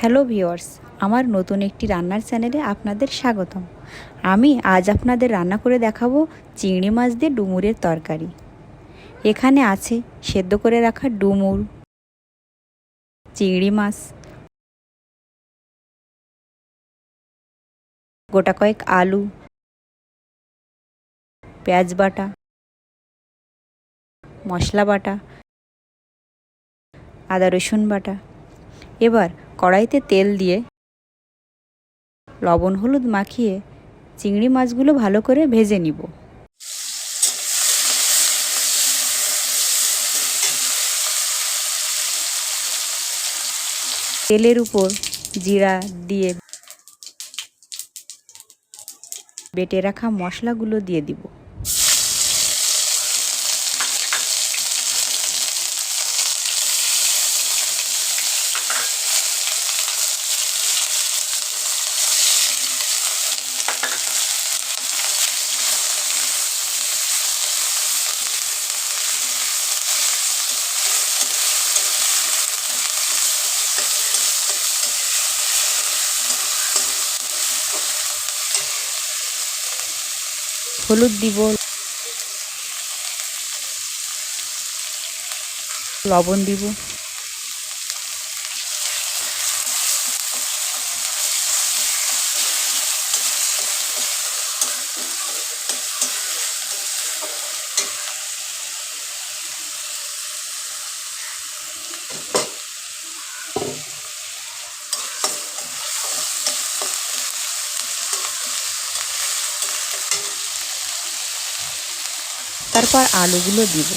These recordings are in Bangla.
হ্যালো ভিউয়ার্স, আমার নতুন একটি রান্নার চ্যানেলে আপনাদের স্বাগতম। আমি আজ আপনাদের রান্না করে দেখাবো চিংড়ি মাছ দিয়ে ডুমুরের তরকারি। এখানে আছে সেদ্ধ করে রাখা ডুমুর, চিংড়ি মাছ, গোটা কয়েক আলু, পেঁয়াজ বাটা, মশলা বাটা, আদা রসুন বাটা। এবার কড়াইতে তেল দিয়ে লবণ হলুদ মাখিয়ে চিংড়ি মাছগুলো ভালো করে ভেজে নিব। তেলের উপর জিরা দিয়ে বেটে রাখা মশলাগুলো দিয়ে দিব। হলুদ দিব, লবণ দিব, তারপর আলুগুলো দিব।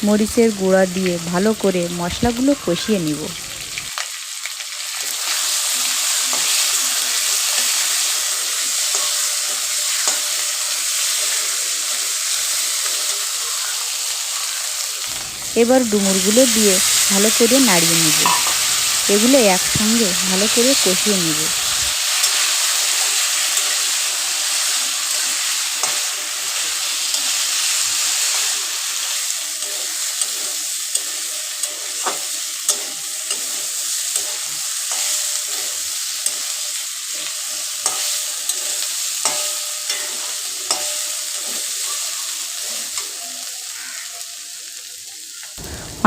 মরিচের গুঁড়া দিয়ে ভালো করে মশলাগুলো কষিয়ে নিব। এবার ডুমুরগুলো দিয়ে ভালো করে নাড়িয়ে নিব। এগুলো একসঙ্গে ভালো করে কষিয়ে নিব।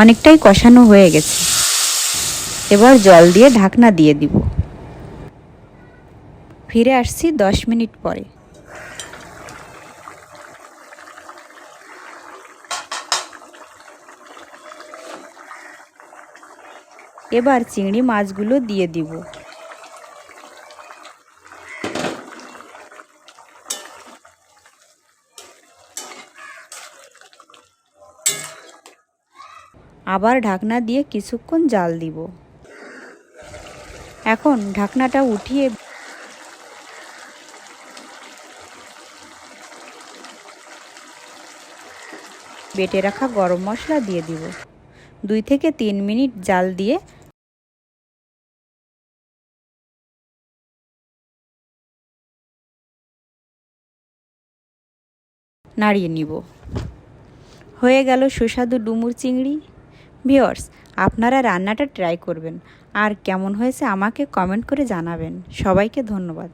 অনেকটাই কষানো হয়ে গেছে। এবার জল দিয়ে ঢাকনা দিয়ে দিব। ফিরে আসছি 10 মিনিট পরে। এবার চিংড়ি মাছগুলো দিয়ে দিব। আবার ঢাকনা দিয়ে কিছুক্ষণ জাল দিব। এখন ঢাকনাটা উঠিয়ে বেটে রাখা গরম মশলা দিয়ে দিব। 2 থেকে 3 মিনিট জাল দিয়ে নাড়িয়ে নিব। হয়ে গেল সুস্বাদু ডুমুর চিংড়ি। ভিউয়ার্স, আপনারা রান্নাটা ট্রাই করবেন আর কেমন হয়েছে আমাকে কমেন্ট করে জানাবেন। সবাইকে ধন্যবাদ।